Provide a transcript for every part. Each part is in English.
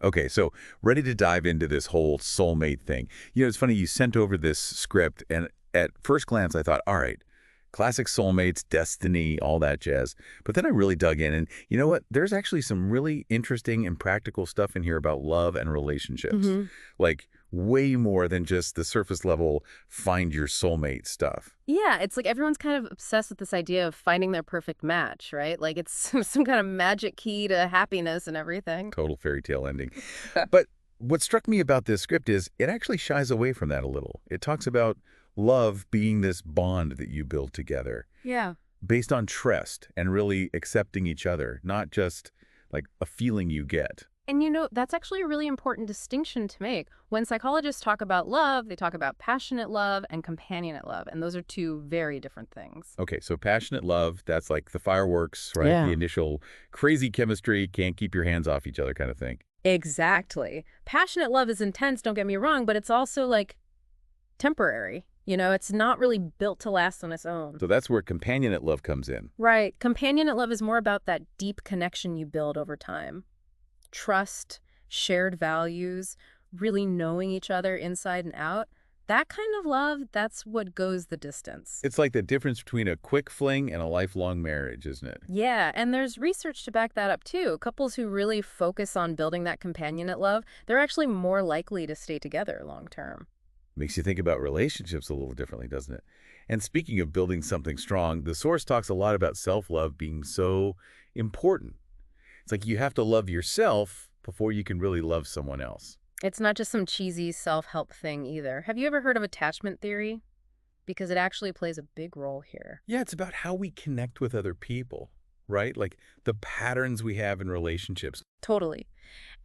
Okay, so ready to dive into this whole soulmate thing. It's funny, you sent over this script, and at first glance, I thought, all right, classic soulmates, destiny, all that jazz. But then I really dug in, and you know what? There's actually some really interesting and practical stuff in here about love and relationships. hmm Like, way more than just the surface level, find your soulmate stuff. Yeah, it's like everyone's kind of obsessed with this idea of finding their perfect match, right? Like it's some kind of magic key to happiness and everything. Total fairy tale ending. But what struck me about this script is it actually shies away from that a little. It talks about love being this bond that you build together Yeah. based on trust and really accepting each other, not just like a feeling you get. And that's actually a really important distinction to make. When psychologists talk about love, they talk about passionate love and companionate love, and those are two very different things. Okay, so passionate love, that's like the fireworks, right? Yeah. The initial crazy chemistry, can't keep your hands off each other kind of thing. Exactly. Passionate love is intense, don't get me wrong, but it's also like temporary. It's not really built to last on its own. So that's where companionate love comes in. Right. Companionate love is more about that deep connection you build over time. Trust, shared values, really knowing each other inside and out. That kind of love, that's what goes the distance. It's like the difference between a quick fling and a lifelong marriage, isn't it? Yeah, and there's research to back that up too. Couples who really focus on building that companionate love, they're actually more likely to stay together long term. Makes you think about relationships a little differently, doesn't it? And speaking of building something strong, the source talks a lot about self-love being so important. It's like you have to love yourself before you can really love someone else. It's not just some cheesy self-help thing either. Have you ever heard of attachment theory? Because it actually plays a big role here. Yeah, it's about how we connect with other people, right? Like the patterns we have in relationships. Totally.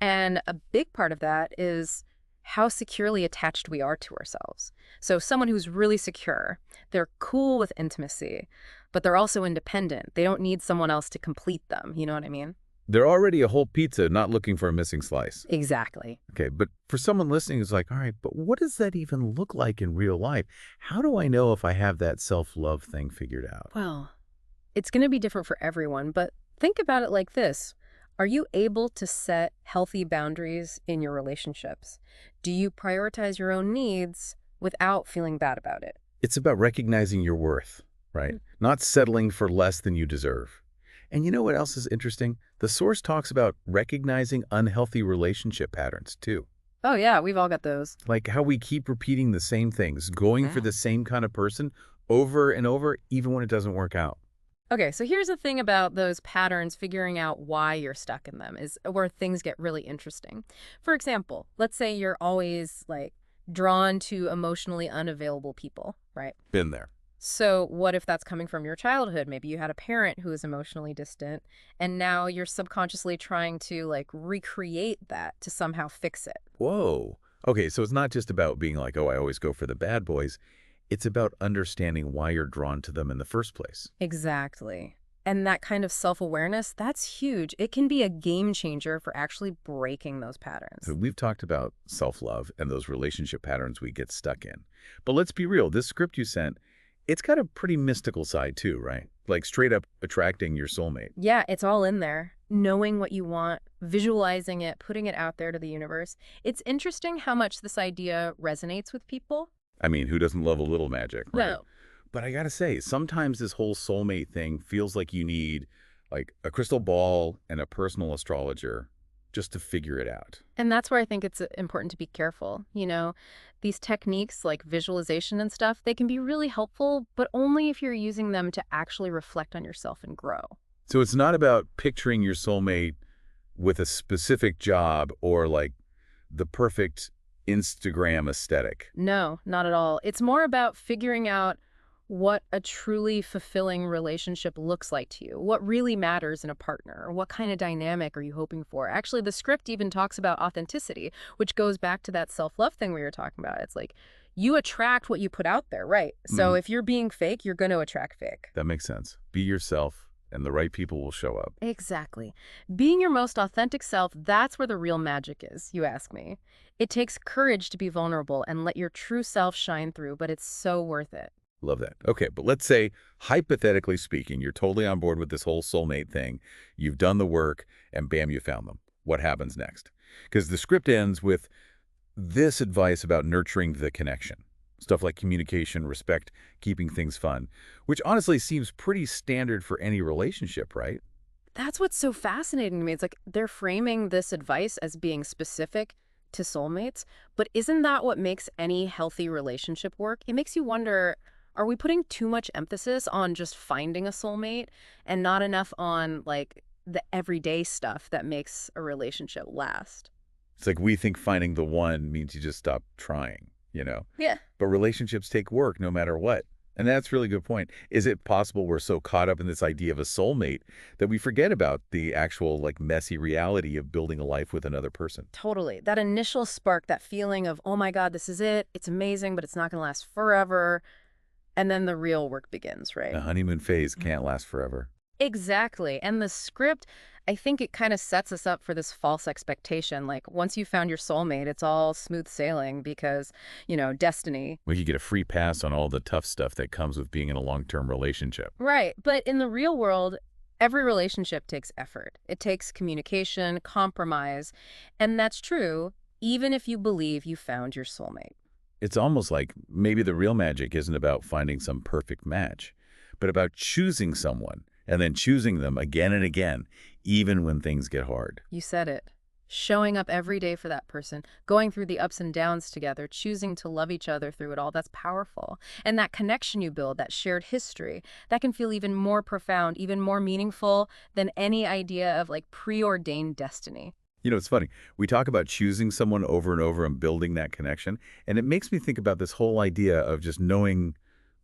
And a big part of that is how securely attached we are to ourselves. So someone who's really secure, they're cool with intimacy, but they're also independent. They don't need someone else to complete them. You know what I mean? They're already a whole pizza, not looking for a missing slice. Exactly. Okay, but for someone listening who's like, all right, but what does that even look like in real life? How do I know if I have that self-love thing figured out? Well, it's going to be different for everyone, but think about it like this. Are you able to set healthy boundaries in your relationships? Do you prioritize your own needs without feeling bad about it? It's about recognizing your worth, right? Not settling for less than you deserve. And you know what else is interesting? The source talks about recognizing unhealthy relationship patterns, too. Oh, yeah, we've all got those. Like how we keep repeating the same things, going for the same kind of person over and over, even when it doesn't work out. Okay, so here's the thing about those patterns, figuring out why you're stuck in them is where things get really interesting. For example, let's say you're always drawn to emotionally unavailable people, right? Been there. So what if that's coming from your childhood? Maybe you had a parent who was emotionally distant, and now you're subconsciously trying to recreate that to somehow fix it. Whoa. Okay, so it's not just about being like, oh, I always go for the bad boys. It's about understanding why you're drawn to them in the first place. Exactly. And that kind of self-awareness, that's huge. It can be a game changer for actually breaking those patterns. So we've talked about self-love and those relationship patterns we get stuck in. But let's be real, this script you sent, it's got a pretty mystical side too, right? Like straight up attracting your soulmate. Yeah, it's all in there. Knowing what you want, visualizing it, putting it out there to the universe. It's interesting how much this idea resonates with people. I mean, who doesn't love a little magic, right? No. But I gotta say, sometimes this whole soulmate thing feels like you need like a crystal ball and a personal astrologer just to figure it out. And that's where I think it's important to be careful. These techniques like visualization and stuff, they can be really helpful, but only if you're using them to actually reflect on yourself and grow. So it's not about picturing your soulmate with a specific job or like the perfect Instagram aesthetic. No, not at all. It's more about figuring out what a truly fulfilling relationship looks like to you, what really matters in a partner, or what kind of dynamic are you hoping for. Actually, the script even talks about authenticity, which goes back to that self-love thing we were talking about. It's like you attract what you put out there, right? So if you're being fake, you're going to attract fake. That makes sense. Be yourself and the right people will show up. Exactly. Being your most authentic self, that's where the real magic is, you ask me. It takes courage to be vulnerable and let your true self shine through, but it's so worth it. Love that. Okay, but let's say, hypothetically speaking, you're totally on board with this whole soulmate thing. You've done the work, and bam, you found them. what happens next. Because the script ends with this advice about nurturing the connection. Stuff like communication, respect, keeping things fun, which honestly seems pretty standard for any relationship, right? That's what's so fascinating to me. It's like they're framing this advice as being specific to soulmates, but isn't that what makes any healthy relationship work? It makes you wonder, are we putting too much emphasis on just finding a soulmate and not enough on like the everyday stuff that makes a relationship last? It's like we think finding the one means you just stop trying, you know? Yeah. But relationships take work no matter what. And that's a really good point. Is it possible we're so caught up in this idea of a soulmate that we forget about the actual, like, messy reality of building a life with another person? Totally. That initial spark, that feeling of, oh my God, this is it. It's amazing, but it's not going to last forever. And then the real work begins, right? The honeymoon phase can't last forever. Exactly. And the script, I think it kind of sets us up for this false expectation. Like, once you found your soulmate, it's all smooth sailing because, destiny. We could get a free pass on all the tough stuff that comes with being in a long-term relationship. Right. But in the real world, every relationship takes effort. It takes communication, compromise. And that's true, even if you believe you found your soulmate. It's almost like maybe the real magic isn't about finding some perfect match, but about choosing someone and then choosing them again and again, even when things get hard. You said it. Showing up every day for that person, going through the ups and downs together, choosing to love each other through it all, that's powerful. And that connection you build, that shared history, that can feel even more profound, even more meaningful than any idea of like preordained destiny. You know, it's funny. We talk about choosing someone over and over and building that connection, and it makes me think about this whole idea of just knowing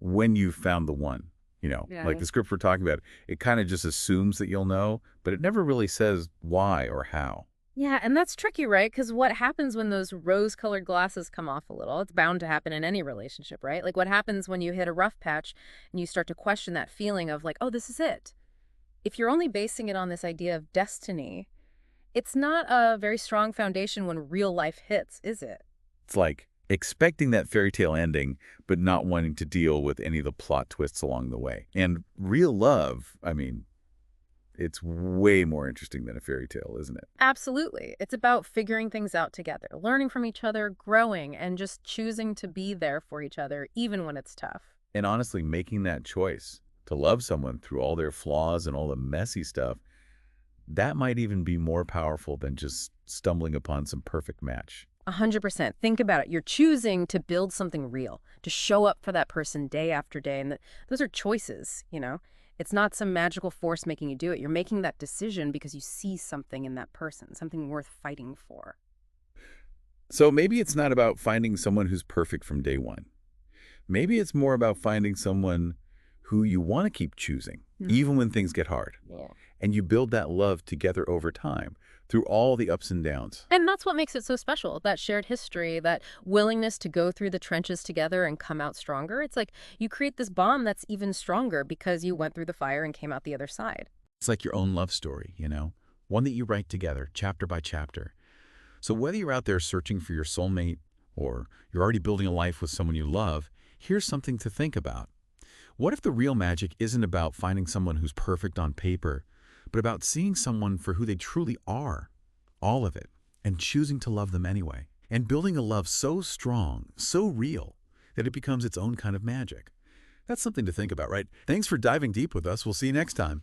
when you've found the one. Like Yeah. the script we're talking about, it kind of just assumes that you'll know, but it never really says why or how. Yeah, and that's tricky, right? Because what happens when those rose-colored glasses come off a little? It's bound to happen in any relationship, right? Like what happens when you hit a rough patch and you start to question that feeling of like, oh, this is it. If you're only basing it on this idea of destiny, it's not a very strong foundation when real life hits, is it? It's like expecting that fairy tale ending, but not wanting to deal with any of the plot twists along the way. And real love, I mean, it's way more interesting than a fairy tale, isn't it? Absolutely. It's about figuring things out together, learning from each other, growing, and just choosing to be there for each other, even when it's tough. And honestly, making that choice to love someone through all their flaws and all the messy stuff, that might even be more powerful than just stumbling upon some perfect match. 100%. Think about it. You're choosing to build something real, to show up for that person day after day. And those are choices. It's not some magical force making you do it. You're making that decision because you see something in that person, something worth fighting for. So maybe it's not about finding someone who's perfect from day one. Maybe it's more about finding someone who you want to keep choosing, even when things get hard. Yeah. And you build that love together over time through all the ups and downs. And that's what makes it so special, that shared history, that willingness to go through the trenches together and come out stronger. It's like you create this bond that's even stronger because you went through the fire and came out the other side. It's like your own love story, one that you write together, chapter by chapter. So whether you're out there searching for your soulmate or you're already building a life with someone you love, here's something to think about. What if the real magic isn't about finding someone who's perfect on paper, but about seeing someone for who they truly are, all of it, and choosing to love them anyway, and building a love so strong, so real, that it becomes its own kind of magic? That's something to think about, right? Thanks for diving deep with us. We'll see you next time.